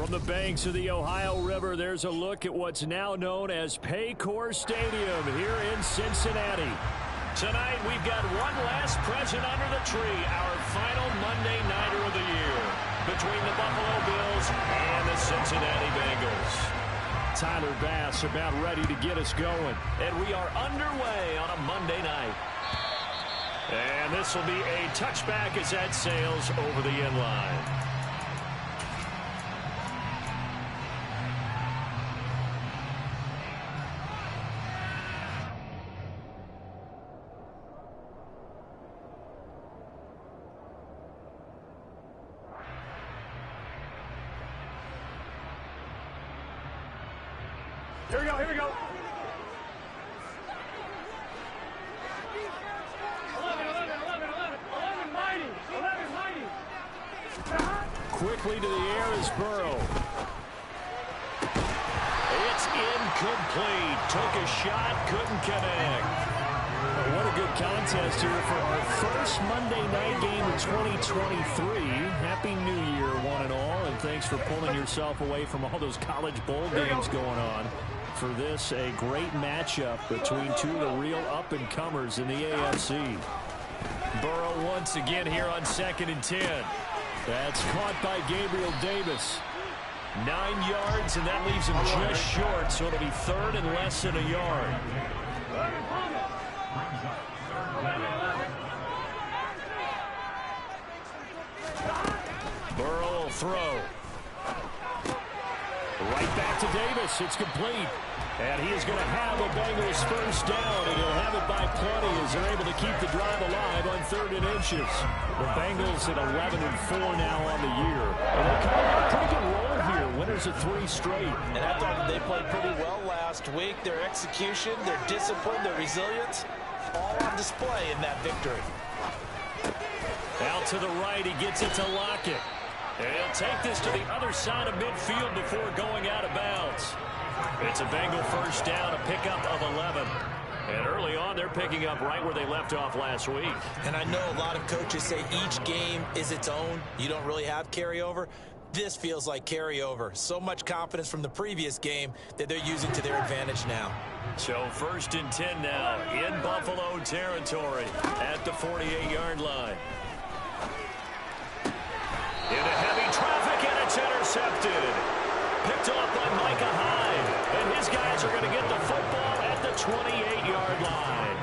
From the banks of the Ohio River, there's a look at what's now known as Paycor Stadium here in Cincinnati. Tonight, we've got one last present under the tree, our final Monday Nighter of the year, between the Buffalo Bills and the Cincinnati Bengals. Tyler Bass about ready to get us going. And we are underway on a Monday night. And this will be a touchback as that sails over the end line. Here we go, here we go. 11, mighty. Quickly to the air is Burrow. It's incomplete. Took a shot, couldn't connect. What a good contest here for our first Monday night game of 2023. Happy New Year, one and all, and thanks for pulling yourself away from all those college bowl games going on. For this, a great matchup between two of the real up-and-comers in the AFC. Burrow once again here on 2nd and 10. That's caught by Gabriel Davis. 9 yards, and that leaves him just short, so it'll be 3rd and less than a yard. Burrow will throw. Right back to Davis. It's complete. And he is going to have a Bengals first down, and he'll have it by plenty as they're able to keep the drive alive on 3rd and inches. The Bengals at 11-4 now on the year. And they're kind of on a pretty good roll here. Winners of 3 straight. And I thought they played pretty well last week. Their execution, their discipline, their resilience, all on display in that victory. Out to the right, he gets it to Lockett. And he'll take this to the other side of midfield before going out of bounds. It's a Bengal first down, a pickup of 11. And early on, they're picking up right where they left off last week. And I know a lot of coaches say each game is its own. You don't really have carryover. This feels like carryover. So much confidence from the previous game that they're using to their advantage now. So 1st and 10 now in Buffalo territory at the 48-yard line. Into heavy traffic, and it's intercepted. Picked off by Micah Hyde. And his guys are going to get the football at the 28-yard line.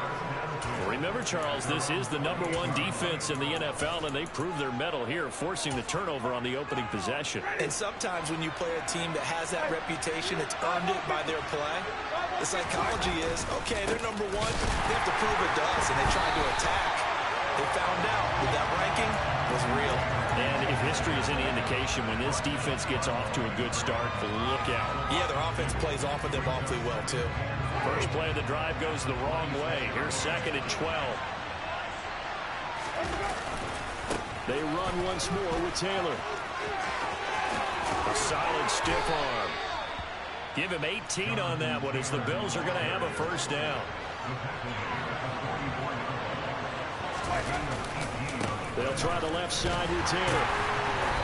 Remember, Charles, this is the #1 defense in the NFL, and they proved their mettle here, forcing the turnover on the opening possession. And sometimes when you play a team that has that reputation, it's earned it by their play. The psychology is, okay, they're #1. They have to prove it to us, and they try to attack. They found out that that ranking was real. And if history is any indication, when this defense gets off to a good start, look out. Yeah, their offense plays off of them awfully well, too. First play of the drive goes the wrong way. Here's 2nd and 12. They run once more with Taylor. A solid stiff arm. Give him 18 on that one as the Bills are going to have a first down. They'll try the left side with Taylor.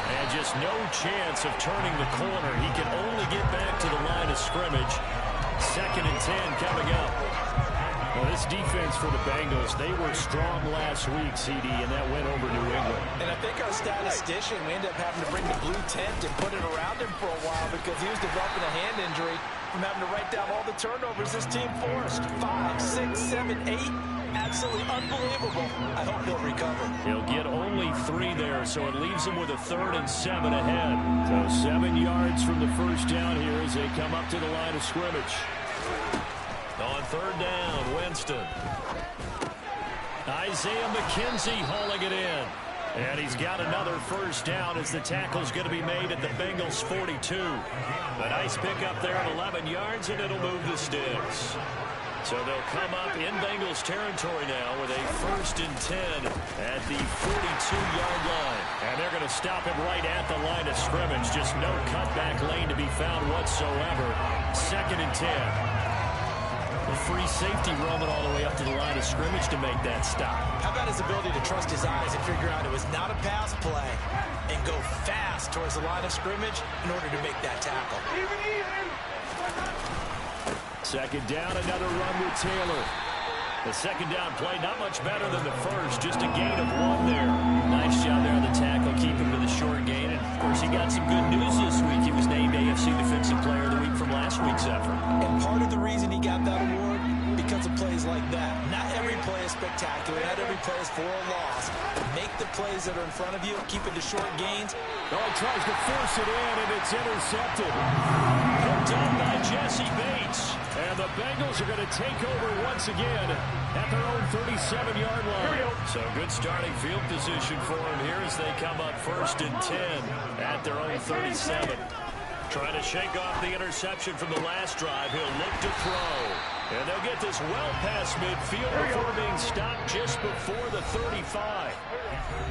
And just no chance of turning the corner. He can only get back to the line of scrimmage. 2nd and 10 coming up. Well, this defense for the Bengals, they were strong last week, CD, and that went over New England. And I think our statistician, we ended up having to bring the blue tent and put it around him for a while because he was developing a hand injury from having to write down all the turnovers this team forced. 5, 6, 7, 8. Absolutely unbelievable. I hope he'll recover. He'll get only 3 there, so it leaves him with a 3rd and 7 ahead. So 7 yards from the first down here as they come up to the line of scrimmage. On 3rd down, Winston. Isaiah McKenzie hauling it in. And he's got another first down as the tackle's going to be made at the Bengals 42. A nice pickup there at 11 yards, and it'll move the sticks. So they'll come up in Bengals territory now with a 1st and 10 at the 42-yard line. And they're going to stop him right at the line of scrimmage. Just no cutback lane to be found whatsoever. 2nd and 10. A free safety roaming all the way up to the line of scrimmage to make that stop. How about his ability to trust his eyes and figure out it was not a pass play and go fast towards the line of scrimmage in order to make that tackle. Second down, another run with Taylor. The second down play, not much better than the first, just a gain of 1 there. Nice job there on the tackle, keep him to the short gain. And, of course, he got some good news this week. He was named AFC Defensive Player of the Week from last week's effort. And part of the reason he got that award, because of plays like that. Not every play is spectacular. Not every play is for a loss. Make the plays that are in front of you, keep it to short gains. Oh, he tries to force it in, and it's intercepted. Picked up by Jesse Bates. And the Bengals are going to take over once again at their own 37-yard line. So good starting field position for them here as they come up 1st and 10 at their own 37. Trying to shake off the interception from the last drive. He'll look to throw. And they'll get this well past midfield before being stopped just before the 35.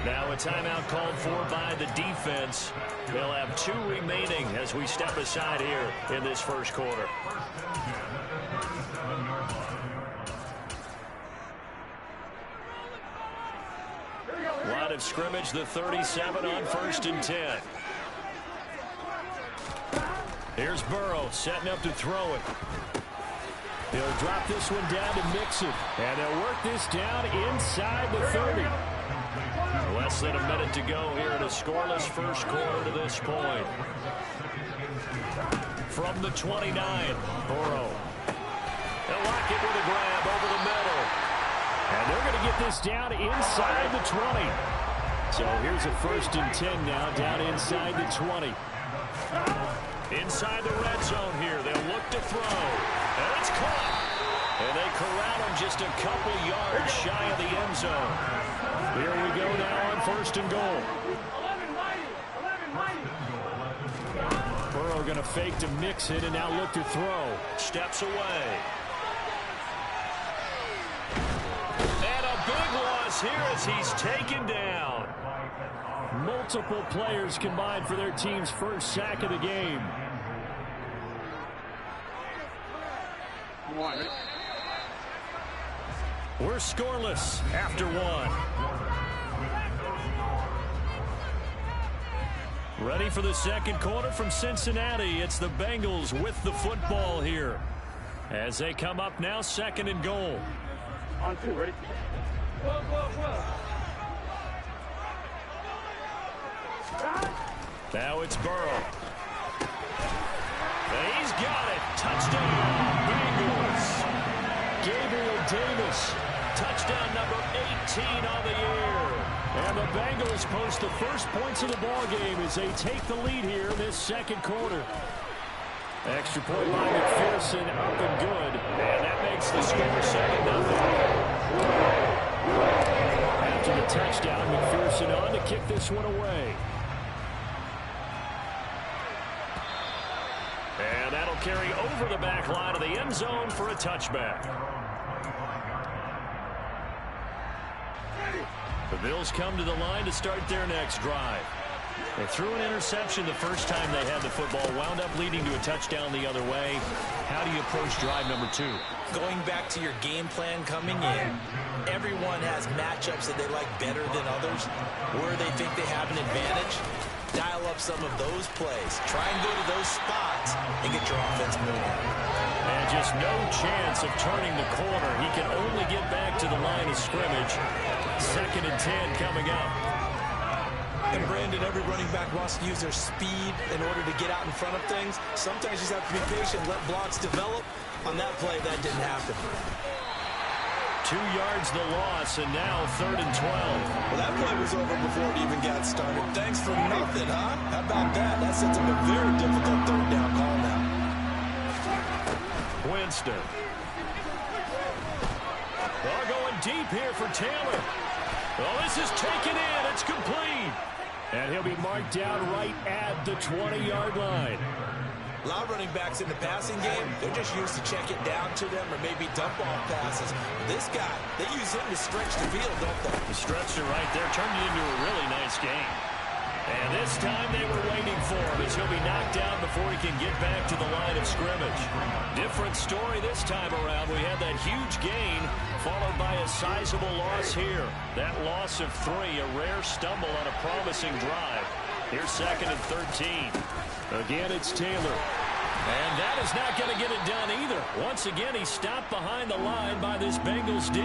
Now a timeout called for by the defense. They'll have 2 remaining as we step aside here in this first quarter. Line of scrimmage, the 37 on 1st and 10. Here's Burrow setting up to throw it. He'll drop this one down to Mixon. And they'll work this down inside the 30. Less than a minute to go here in a scoreless first quarter to this point. From the 29, Burrow. They'll lock it with a grab over the middle. And they're going to get this down inside the 20. So here's a 1st and 10 now, down inside the 20. Inside the red zone here, they'll look to throw. And it's caught. And they corral him just a couple yards shy of the end zone. Here we go now on 1st and goal. Burrow going to fake to Mixon and now look to throw. Steps away. And a big loss here as he's taken down. Multiple players combined for their team's first sack of the game. We're scoreless after 1. Ready for the second quarter from Cincinnati. It's the Bengals with the football here as they come up now 2nd and goal. On 2, ready? Now it's Burrow. And he's got it. Touchdown, Bengals. Gabriel Davis, touchdown number 18 on the year. And the Bengals post the first points of the ball game as they take the lead here in this second quarter. Extra point by McPherson up and good. And that makes the score 7-0. After the touchdown, McPherson on to kick this one away. And that'll carry over the back line of the end zone for a touchback. The Bills come to the line to start their next drive. They threw an interception the first time they had the football, wound up leading to a touchdown the other way. How do you approach drive number 2? Going back to your game plan coming in, everyone has matchups that they like better than others, where they think they have an advantage. Dial up some of those plays. Try and go to those spots and get your offense moving. And just no chance of turning the corner. He can only get back to the line of scrimmage. 2nd and 10 coming up. And Brandon, every running back wants to use their speed in order to get out in front of things. Sometimes you just have to be patient, let blocks develop. On that play, that didn't happen. 2 yards the loss, and now 3rd and 12. Well, that play was over before it even got started. Thanks for nothing, huh? How about that? That sets up a very difficult 3rd down call now. Winston. They're going deep here for Taylor. Well, this is taken in. It's complete. And he'll be marked down right at the 20-yard line. A lot of running backs in the passing game, they're just used to check it down to them or maybe dump off passes. This guy, they use him to stretch the field, don't they? The stretcher right there turned it into a really nice game. And this time they were waiting for him as he'll be knocked down before he can get back to the line of scrimmage. Different story this time around. We had that huge gain followed by a sizable loss here. That loss of 3, a rare stumble on a promising drive. Here's 2nd and 13. Again, it's Taylor. And that is not going to get it done either. Once again, he's stopped behind the line by this Bengals D.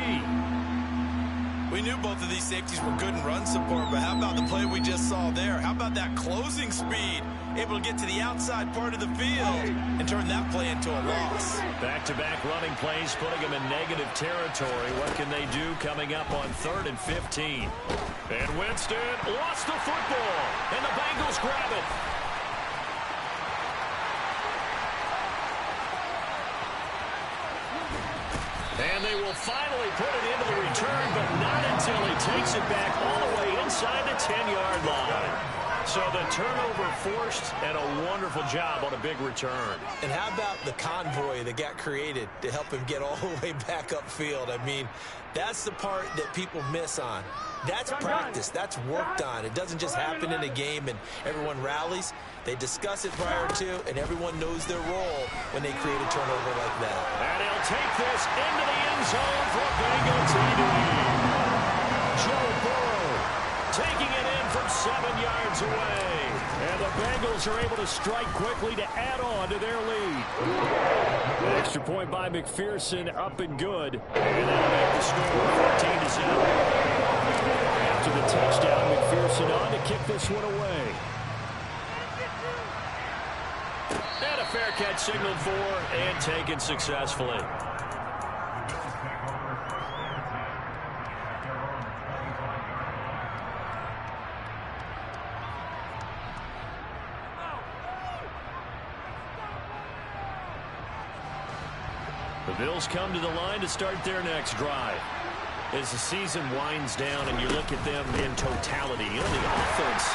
We knew both of these safeties were good in run support, but how about the play we just saw there? How about that closing speed? Able to get to the outside part of the field and turn that play into a loss. Back-to-back running plays, putting them in negative territory. What can they do coming up on 3rd and 15? And Winston lost the football, and the Bengals grab it. And they will finally put it into the return, but not until he takes it back all the way inside the 10-yard line. So the turnover forced, and a wonderful job on a big return. And how about the convoy that got created to help him get all the way back upfield? I mean, that's the part that people miss on. That's practice. That's worked on. It doesn't just happen in a game and everyone rallies. They discuss it prior to, and everyone knows their role when they create a turnover like that. And he'll take this into the end zone for Bengal TD. Joe Burrow taking it in from 7 yards away. And the Bengals are able to strike quickly to add on to their lead. An extra point by McPherson, up and good. And that'll make the score 14-7. After the touchdown, McPherson on to kick this one away. And a fair catch signaled for and taken successfully. The Bills come to the line to start their next drive. As the season winds down and you look at them in totality, you know, the offense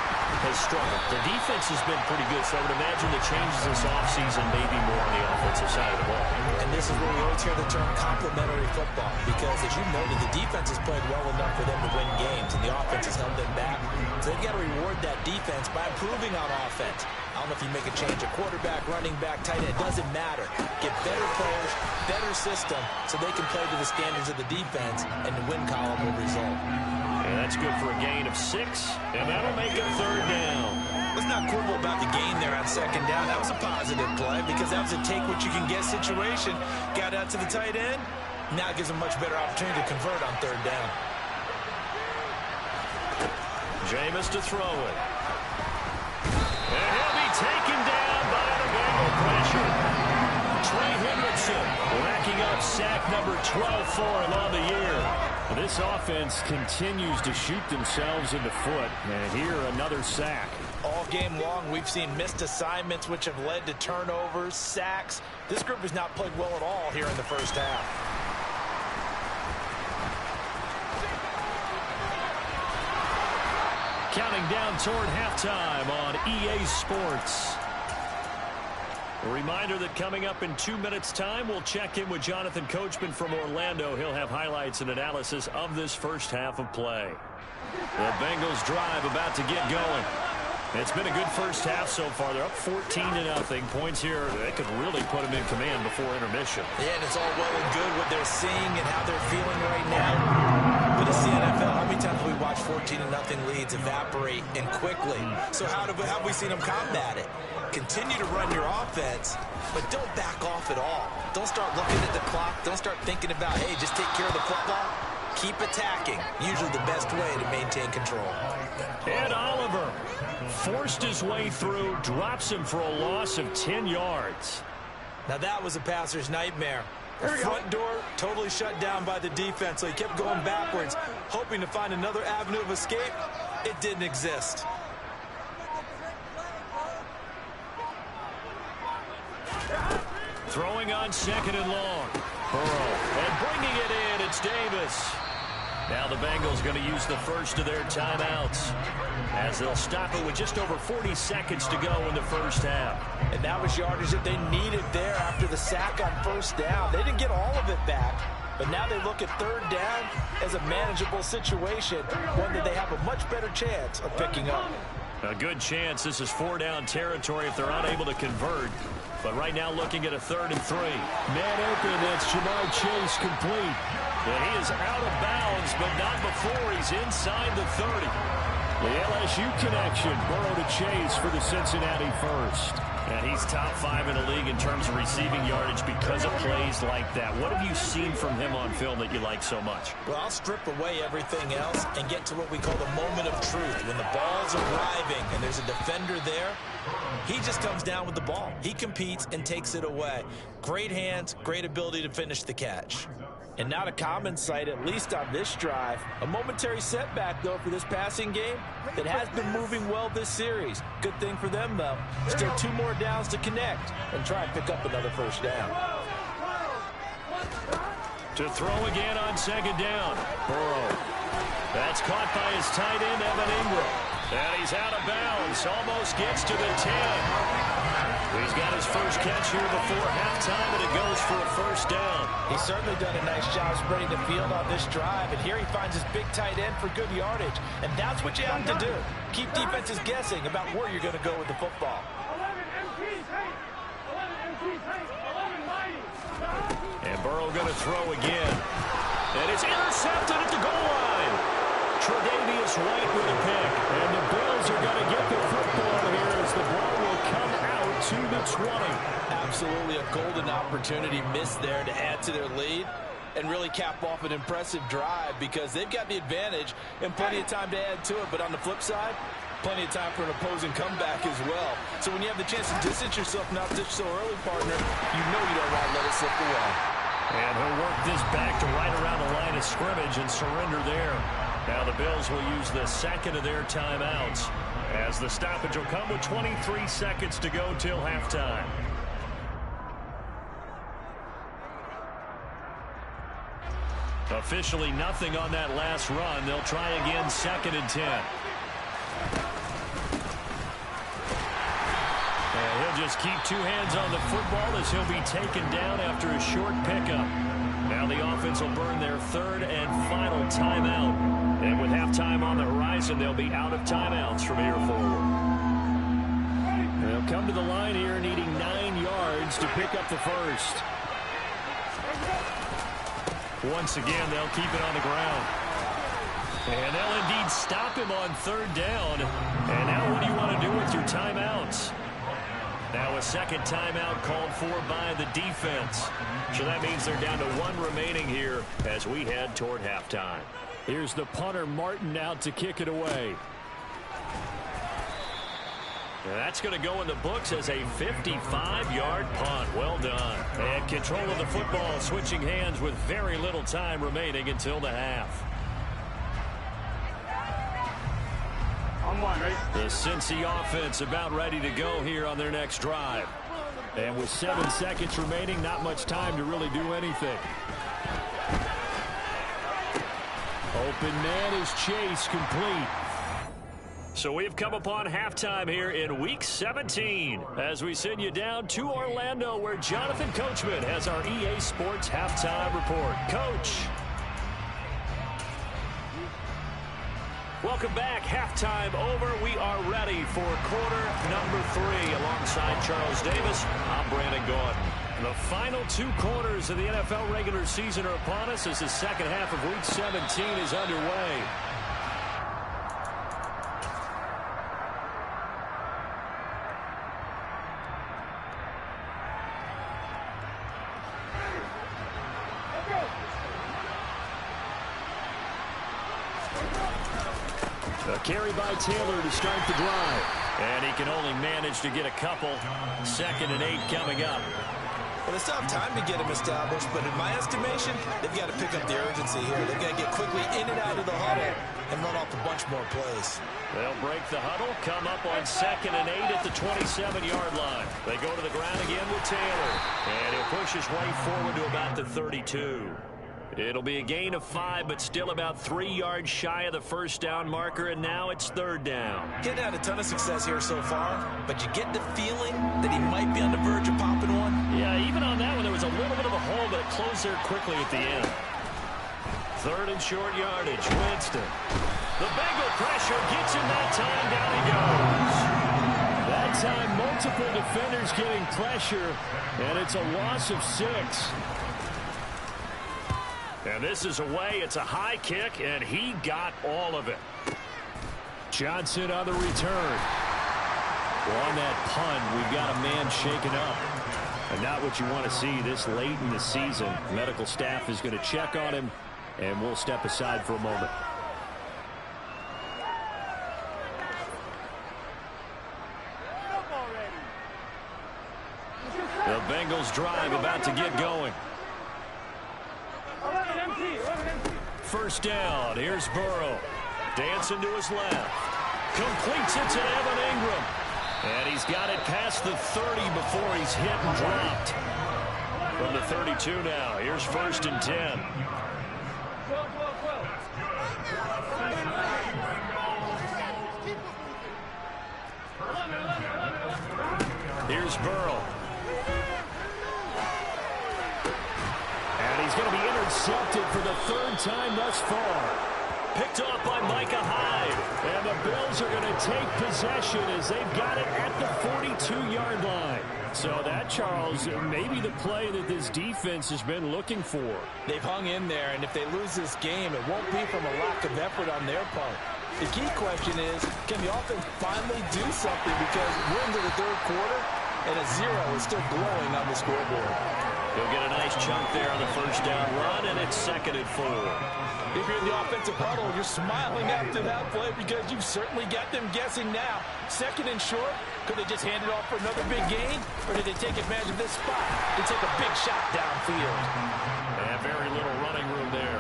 has struggled. The defense has been pretty good, so I would imagine the changes this offseason may be more on the offensive side of the ball. And this is where we always hear the term complementary football, because as you noted, the defense has played well enough for them to win games, and the offense has held them back. So they've got to reward that defense by improving on offense. I don't know if you make a change, a quarterback, running back, tight end, it doesn't matter. Get better players, better system, so they can play to the standards of the defense, and the win column will result. And that's good for a gain of 6, and that'll make it 3rd down. Let's not quibble about the gain there on 2nd down. That was a positive play because that was a take-what-you-can-get situation. Got out to the tight end. Now it gives them a much better opportunity to convert on 3rd down. Jameis to throw it. And he'll be taken down by the Bengal pressure. Trey Hendrickson racking up sack number 12 for him on the year. This offense continues to shoot themselves in the foot. And here, another sack. All game long, we've seen missed assignments, which have led to turnovers, sacks. This group has not played well at all here in the first half. Counting down toward halftime on EA Sports. A reminder that coming up in 2 minutes' time, we'll check in with Jonathan Coachman from Orlando. He'll have highlights and analysis of this first half of play. The Bengals drive about to get going. It's been a good first half so far. They're up 14-0. Points here, they could really put them in command before intermission. Yeah, and it's all well and good what they're seeing and how they're feeling right now. But it's the NFL. How many times have we watched 14-0 leads evaporate and quickly? So how have we seen them combat it? Continue to run your offense, but don't back off at all. Don't start looking at the clock. Don't start thinking about, hey, just take care of the football. Keep attacking. Usually the best way to maintain control. And Oliver forced his way through, drops him for a loss of 10 yards. Now that was a passer's nightmare. The front door totally shut down by the defense, so he kept going backwards, hoping to find another avenue of escape. It didn't exist. Throwing on 2nd and long. Burrow. And bringing it in, it's Davis. Now the Bengals going to use the first of their timeouts as they'll stop it with just over 40 seconds to go in the first half. And that was yardage that they needed there after the sack on 1st down. They didn't get all of it back, but now they look at 3rd down as a manageable situation, one that they have a much better chance of picking up. A good chance this is 4-down territory if they're unable to convert. But right now looking at a 3rd and 3. Man open, that's Jamar Chase complete. And he is out of bounds, but not before he's inside the 30. The LSU connection, Burrow to Chase for the Cincinnati first. And he's top 5 in the league in terms of receiving yardage because of plays like that. What have you seen from him on film that you like so much? Well, I'll strip away everything else and get to what we call the moment of truth. When the ball's arriving and there's a defender there, he just comes down with the ball. He competes and takes it away. Great hands, great ability to finish the catch. And not a common sight, at least on this drive. A momentary setback, though, for this passing game that has been moving well this series. Good thing for them, though. Still 2 more downs to connect and try and pick up another first down. To throw again on 2nd down. Burrow. That's caught by his tight end, Evan Ingram. And he's out of bounds. Almost gets to the 10. He's got his first catch here before halftime, and it goes for a first down. He's certainly done a nice job spreading the field on this drive, and here he finds his big tight end for good yardage. And that's what you have to do. Keep defenses guessing about where you're going to go with the football. And Burrow going to throw again. And it's intercepted at the goal line. Tre'Davious White with a pick. And the Bills are going to get the football here as the ball will come out to the 20. Absolutely a golden opportunity missed there to add to their lead and really cap off an impressive drive because they've got the advantage and plenty of time to add to it. But on the flip side, plenty of time for an opposing comeback as well. So when you have the chance to distance yourself not just so early, partner, you know you don't want to let it slip away. And he'll work this back to right around the line of scrimmage and surrender there. Now the Bills will use the 2nd of their timeouts as the stoppage will come with 23 seconds to go till halftime. Officially nothing on that last run. They'll try again 2nd and 10. And he'll just keep 2 hands on the football as he'll be taken down after a short pickup. Now the offense will burn their 3rd and final timeout. And with halftime on the horizon, they'll be out of timeouts from here forward. They'll come to the line here needing 9 yards to pick up the first. Once again, they'll keep it on the ground. And they'll indeed stop him on 3rd down. And now what do you want to do with your timeouts? Now a 2nd timeout called for by the defense. So that means they're down to 1 remaining here as we head toward halftime. Here's the punter, Martin, out to kick it away. And that's going to go in the books as a 55-yard punt. Well done. And control of the football, switching hands with very little time remaining until the half. The Cincy offense about ready to go here on their next drive. And with 7 seconds remaining, not much time to really do anything. Open man is Chase, complete. So we've come upon halftime here in Week 17 as we send you down to Orlando where Jonathan Coachman has our EA Sports halftime report. Coach. Welcome back. Halftime over. We are ready for quarter number 3 alongside Charles Davis. I'm Brandon Gordon. The final 2 quarters of the NFL regular season are upon us as the second half of Week 17 is underway. A carry by Taylor to start the drive. And he can only manage to get a couple. 2nd and 8 coming up. Well, they still have time to get him established, but in my estimation, they've got to pick up the urgency here. They've got to get quickly in and out of the huddle and run off a bunch more plays. They'll break the huddle, come up on 2nd and 8 at the 27-yard line. They go to the ground again with Taylor. And he'll push his way forward to about the 32. It'll be a gain of 5, but still about 3 yards shy of the first down marker, and now it's 3rd down. Getting had a ton of success here so far, but you get the feeling that he might be on the verge of popping one. Yeah, even on that one, there was a little bit of a hole, but it closed there quickly at the end. 3rd and short yardage. Winston. The Bengal pressure gets him that time. Down he goes. time, multiple defenders getting pressure, and it's a loss of 6. And this is away. It's a high kick, and he got all of it. Johnson on the return. Well, on that punt, we've got a man shaken up. And not what you want to see this late in the season. Medical staff is going to check on him, and we'll step aside for a moment. The Bengals drive about to get going. First down. Here's Burrow. Dancing to his left. Completes it to Evan Ingram. And he's got it past the 30 before he's hit and dropped. From the 32 now. Here's 1st and 10. Here's Burrow. And he's going to be intercepted for the 3rd time thus far. Picked off by Micah Hyde. And the Bills are going to take possession as they've got it at the 42-yard line. So that, Charles, maybe the play that this defense has been looking for. They've hung in there, and if they lose this game, it won't be from a lack of effort on their part. The key question is, can the offense finally do something? Because we're into the 3rd quarter, and a 0 is still glowing on the scoreboard. He'll get a nice chunk there on the 1st down run, and it's 2nd and 4. If you're in the offensive huddle, you're smiling after that play because you've certainly got them guessing now. 2nd and short, could they just hand it off for another big gain? Or did they take advantage of this spot to take a big shot downfield? And very little running room there.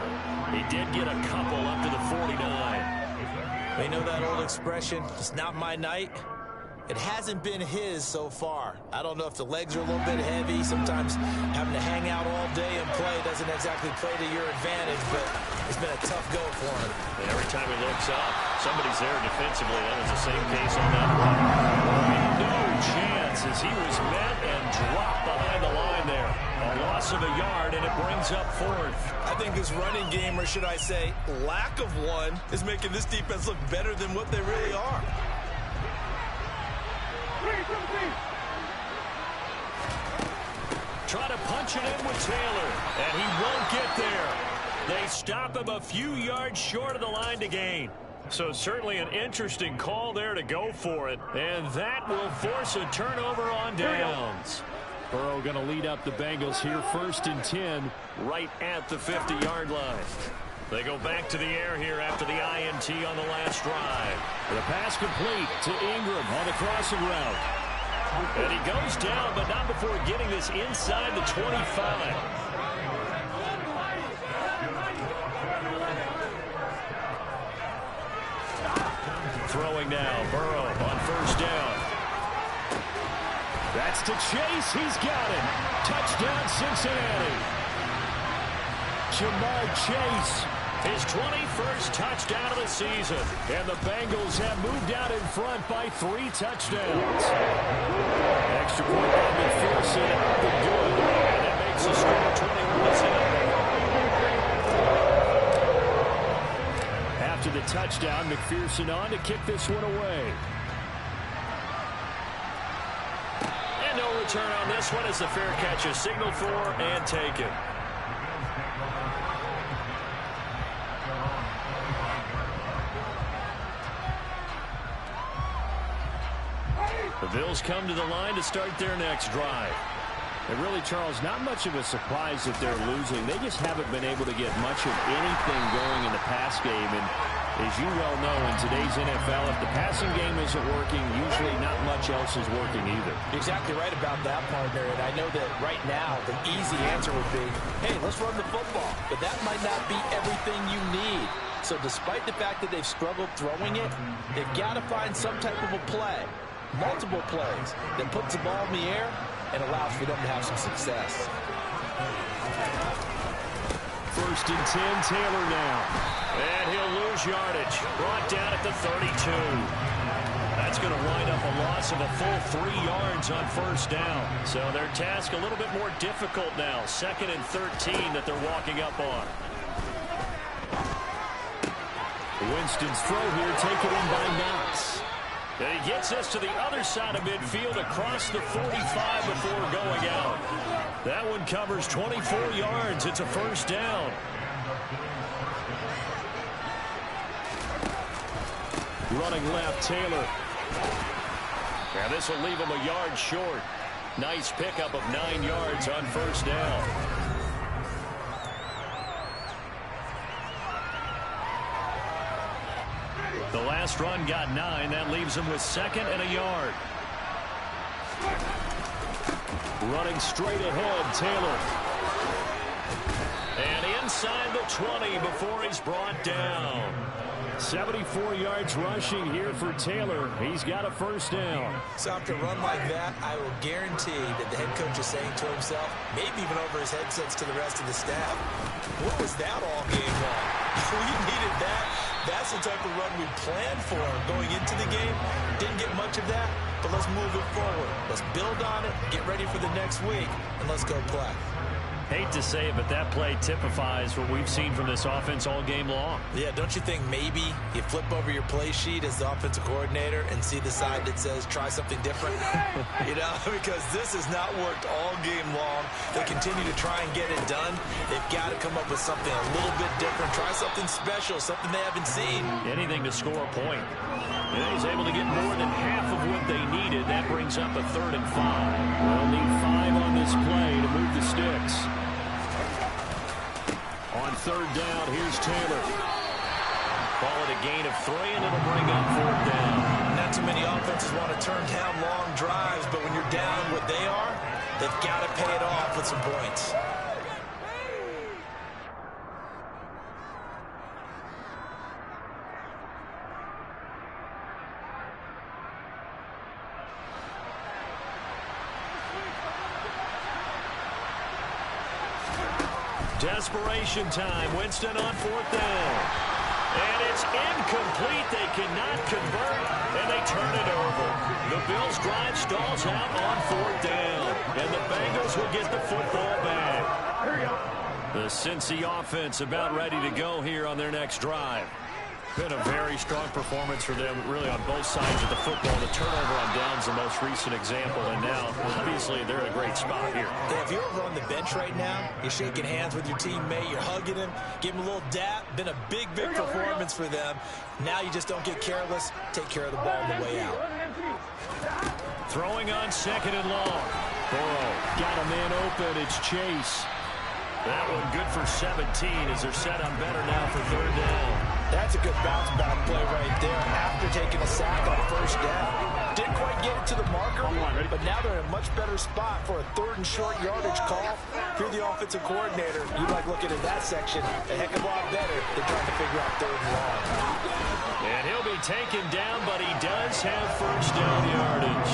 He did get a couple up to the 49. They know that old expression, it's not my night. It hasn't been his so far. I don't know if the legs are a little bit heavy. Sometimes having to hang out all day and play doesn't exactly play to your advantage, but it's been a tough go for him. And every time he looks up, somebody's there defensively. That was the same case on that one. No chance as he was met and dropped behind the line there. A loss of a yard, and it brings up 4th. I think this running game, or should I say lack of one, is making this defense look better than what they really are. Try to punch it in with Taylor, and he won't get there. They stop him a few yards short of the line to gain. So certainly an interesting call there to go for it. And that will force a turnover on downs. Burrow going to lead up the Bengals here 1st and 10 right at the 50-yard line. They go back to the air here after the INT on the last drive. The pass complete to Ingram on the crossing route. And he goes down, but not before getting this inside the 25. Throwing now, Burrow on 1st down. That's to Chase. He's got it. Touchdown, Cincinnati. Jamar Chase, his 21st touchdown of the season. And the Bengals have moved out in front by 3 touchdowns. Extra point by McPherson up and good. And it makes the score 21-7. After the touchdown, McPherson on to kick this one away. And no return on this one as the fair catch is signaled for and taken. The Bills come to the line to start their next drive. And really, Charles, not much of a surprise that they're losing. They just haven't been able to get much of anything going in the pass game. And as you well know, in today's NFL, if the passing game isn't working, usually not much else is working either. You're exactly right about that, partner. And I know that right now the easy answer would be, hey, let's run the football. But that might not be everything you need. So despite the fact that they've struggled throwing it, they've got to find some type of a play, multiple plays, that puts the ball in the air and allows for them to have some success. 1st and 10, Taylor now. And he'll lose yardage. Brought down at the 32. That's going to wind up a loss of a full 3 yards on 1st down. So their task a little bit more difficult now. 2nd and 13 that they're walking up on. Winston's throw here taken in by Knox. And he gets us to the other side of midfield across the 45 before going out. That one covers 24 yards. It's a first down. Running left, Taylor. And this will leave him a yard short. Nice pickup of 9 yards on first down. The last run got 9. That leaves him with 2nd and a yard. Running straight ahead, Taylor. And inside the 20 before he's brought down. 74 yards rushing here for Taylor. He's got a first down. So after a run like that, I will guarantee that the head coach is saying to himself, maybe even over his headsets to the rest of the staff, what was that all game long? We needed that. That's the type of run we planned for going into the game. Didn't get much of that, but let's move it forward. Let's build on it, get ready for the next week, and let's go play. Hate to say it, but that play typifies what we've seen from this offense all game long. Yeah, don't you think maybe you flip over your play sheet as the offensive coordinator and see the side that says try something different? You know, because this has not worked all game long. They continue to try and get it done. They've got to come up with something a little bit different. Try something special, something they haven't seen. Anything to score a point. And he's able to get more than half of what they needed. That brings up a 3rd and 5. We'll need 5 on this play to move the sticks. On 3rd down, here's Taylor. Call it a gain of 3, and it'll bring up 4th down. Not too many offenses want to turn down long drives, but when you're down what they are, they've got to pay it off with some points. Desperation time. Winston on 4th down. And it's incomplete. They cannot convert, and they turn it over. The Bills' drive stalls out on 4th down, and the Bengals will get the football back. The Cincy offense about ready to go here on their next drive. Been a very strong performance for them, really, on both sides of the football. The turnover on downs the most recent example, and now, obviously, they're in a great spot here. Yeah, if you're over on the bench right now, you're shaking hands with your teammate, you're hugging him, give him a little dap. Been a big, big performance for them. Now you just don't get careless. Take care of the ball on the way out. Throwing on 2nd and long. Burrow got a man open. It's Chase. That one good for 17 as they're set on better now for 3rd down. That's a good bounce back play right there after taking a sack on 1st down. Didn't quite get it to the marker, but now they're in a much better spot for a 3rd and short yardage call. If you're the offensive coordinator, you like looking at that section a heck of a lot better than trying to figure out 3rd and long. And he'll be taken down, but he does have 1st down yardage.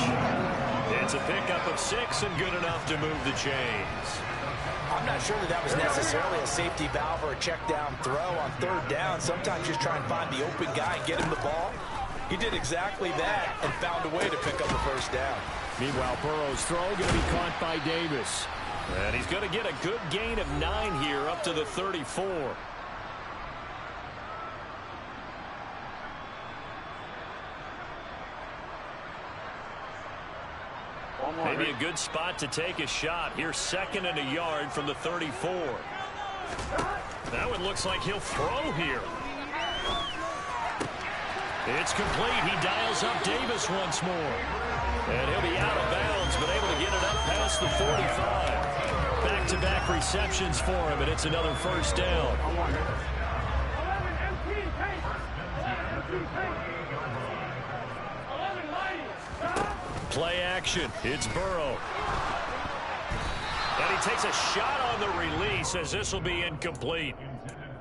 It's a pickup of 6 and good enough to move the chains. I'm not sure that was necessarily a safety valve or a check down throw on 3rd down. Sometimes just try and find the open guy and get him the ball. He did exactly that and found a way to pick up a 1st down. Meanwhile, Burrow's throw going to be caught by Davis. And he's going to get a good gain of 9 here up to the 34. Maybe a good spot to take a shot. Here's 2nd and a yard from the 34. That one looks like he'll throw here. It's complete. He dials up Davis once more. And he'll be out of bounds, but able to get it up past the 45. Back-to-back receptions for him, and it's another 1st down. Play action. It's Burrow. And he takes a shot on the release as this will be incomplete.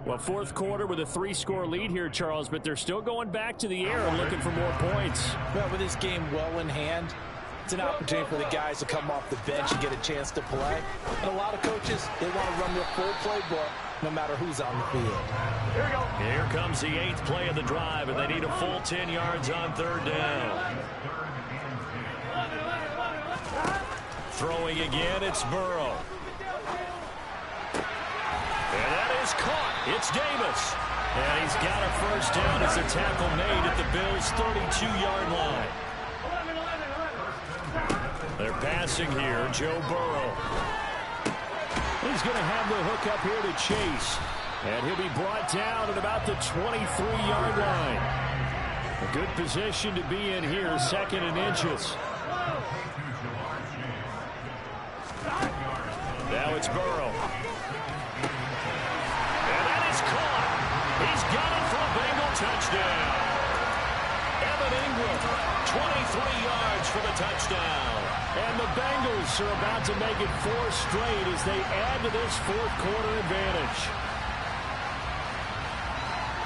Well, 4th quarter with a 3-score lead here, Charles, but they're still going back to the air and looking for more points. Well, with this game well in hand, it's an opportunity for the guys to come off the bench and get a chance to play. And a lot of coaches, they want to run their full playbook no matter who's on the field. Here we go. Here comes the 8th play of the drive, and they need a full 10 yards on 3rd down. Throwing again, it's Burrow. And that is caught. It's Davis. And he's got a first down as the tackle made at the Bills' 32-yard line. They're passing here. Joe Burrow. He's going to have the hook up here to Chase. And he'll be brought down at about the 23-yard line. A good position to be in here, 2nd and inches. Now it's Burrow. And that is caught. He's got it for a Bengal touchdown. Evan Ingram, 23 yards for the touchdown. And the Bengals are about to make it 4 straight as they add to this 4th quarter advantage.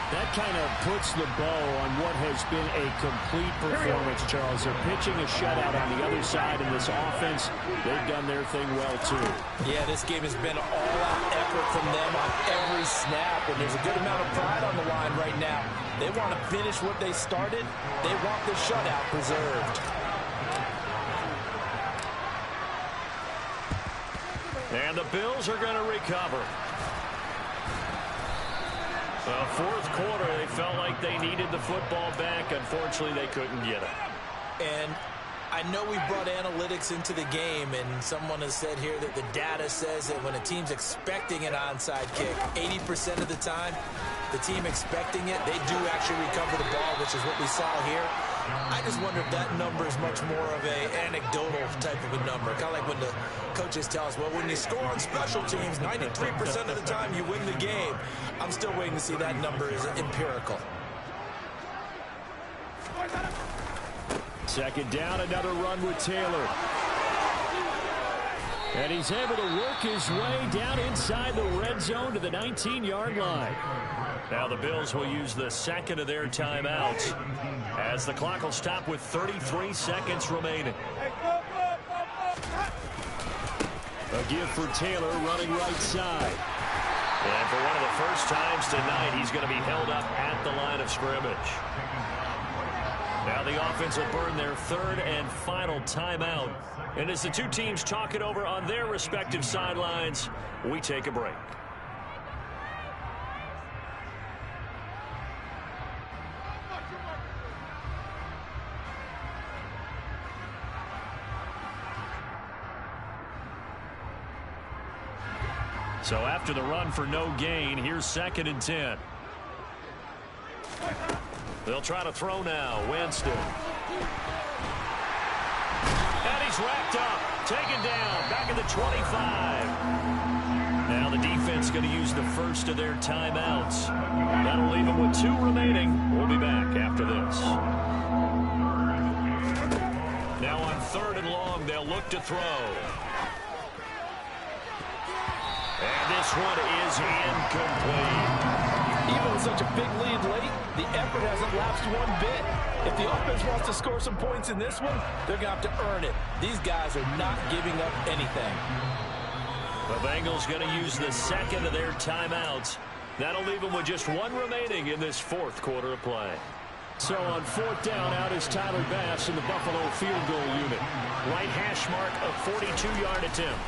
That kind of puts the bow on what has been a complete performance, Charles. They're pitching a shutout on the other side in this offense. They've done their thing well, too. Yeah, this game has been an all-out effort from them on every snap, and there's a good amount of pride on the line right now. They want to finish what they started. They want the shutout preserved. And the Bills are going to recover. The 4th quarter, they felt like they needed the football back. Unfortunately, they couldn't get it. And I know we brought analytics into the game, and someone has said here that the data says that when a team's expecting an onside kick, 80% of the time, the team expecting it, they do actually recover the ball, which is what we saw here. I just wonder if that number is much more of an anecdotal type of a number. Kind of like when the coaches tell us, well, when you score on special teams, 93% of the time you win the game. I'm still waiting to see that number is empirical. 2nd down, another run with Taylor. And he's able to work his way down inside the red zone to the 19-yard line. Now the Bills will use the 2nd of their timeouts as the clock will stop with 33 seconds remaining. A give for Taylor running right side. And for one of the first times tonight, he's going to be held up at the line of scrimmage. Now the offense will burn their 3rd and final timeout. And as the two teams talk it over on their respective sidelines, we take a break. So after the run for no gain, here's 2nd and 10. They'll try to throw now. Winston. And he's racked up. Taken down. Back at the 25. Now the defense going to use the first of their timeouts. That'll leave them with 2 remaining. We'll be back after this. Now on 3rd and long, they'll look to throw. And this one is incomplete. Even with such a big lead late, the effort hasn't lapsed one bit. If the offense wants to score some points in this one, they're going to have to earn it. These guys are not giving up anything. The Bengals going to use the 2nd of their timeouts. That'll leave them with just 1 remaining in this 4th quarter of play. So on 4th down, out is Tyler Bass in the Buffalo field goal unit. Right hash mark, a 42-yard attempt.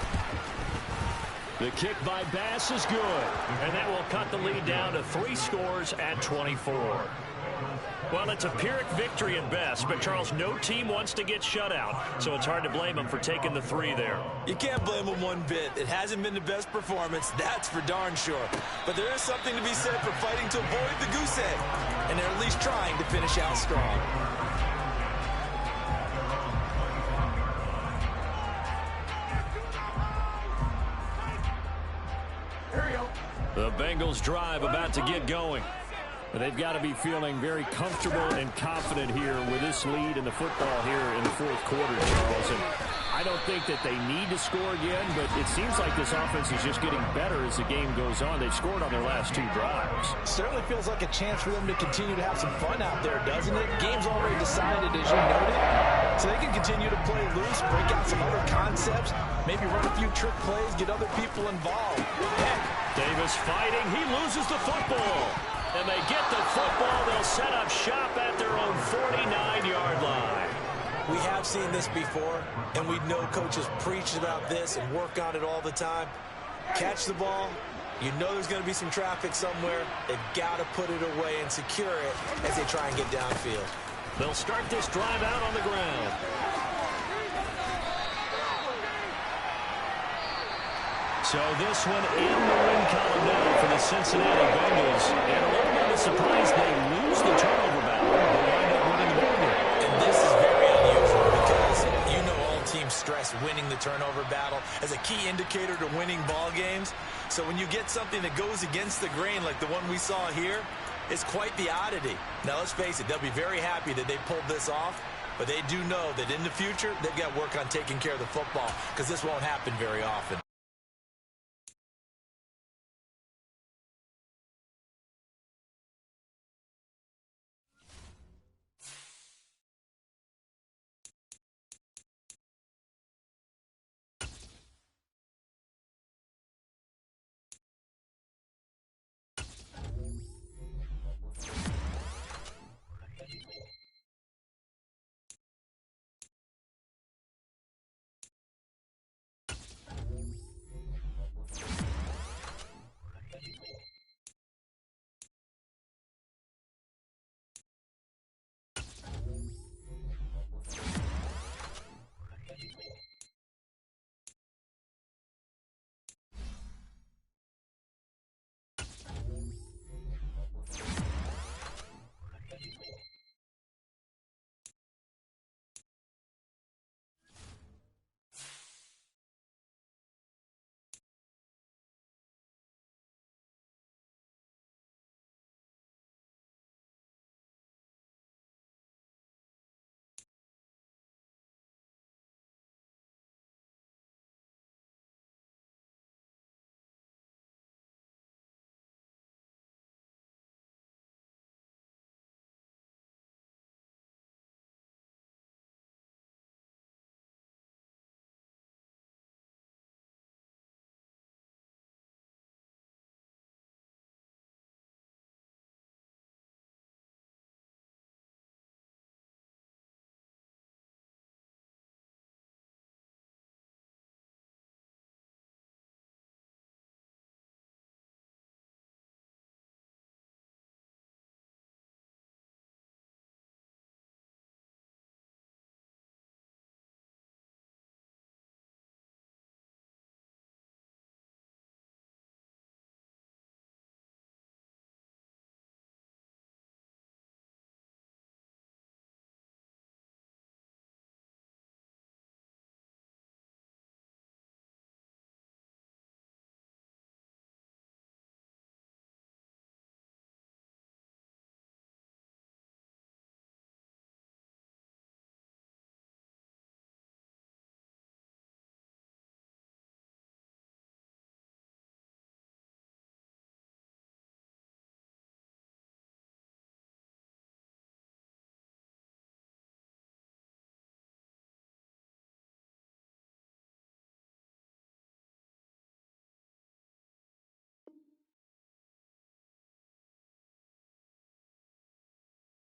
The kick by Bass is good. And that will cut the lead down to 3 scores at 24. Well, it's a Pyrrhic victory at best, but, Charles, no team wants to get shut out, so it's hard to blame them for taking the 3 there. You can't blame them one bit. It hasn't been the best performance, that's for darn sure. But there is something to be said for fighting to avoid the goose egg, and they're at least trying to finish out strong. The Bengals drive about to get going. They've got to be feeling very comfortable and confident here with this lead in the football here in the 4th quarter, Charles. And I don't think that they need to score again, but it seems like this offense is just getting better as the game goes on. They've scored on their last 2 drives. Certainly feels like a chance for them to continue to have some fun out there, doesn't it? Game's already decided, as you noted. So they can continue to play loose, break out some other concepts, maybe run a few trick plays, get other people involved. Heck, Davis fighting. He loses the football. And they get the football. They'll set up shop at their own 49-yard line. we have seen this before, and we know coaches preach about this and work on it all the time. Catch the ball, You know there's going to be some traffic somewhere. They've got to put it away and secure it as they try and get downfield. They'll start this drive out on the ground. So this one in the win column now for the Cincinnati Bengals. And a little bit of a surprise, they lose the turnover battle. They wind up winning the ball game. And this is very unusual because you know all teams stress winning the turnover battle as a key indicator to winning ball games. So when you get something that goes against the grain like the one we saw here, it's quite the oddity. Now, let's face it, they'll be very happy that they pulled this off, but they do know that in the future, they've got work on taking care of the football because this won't happen very often.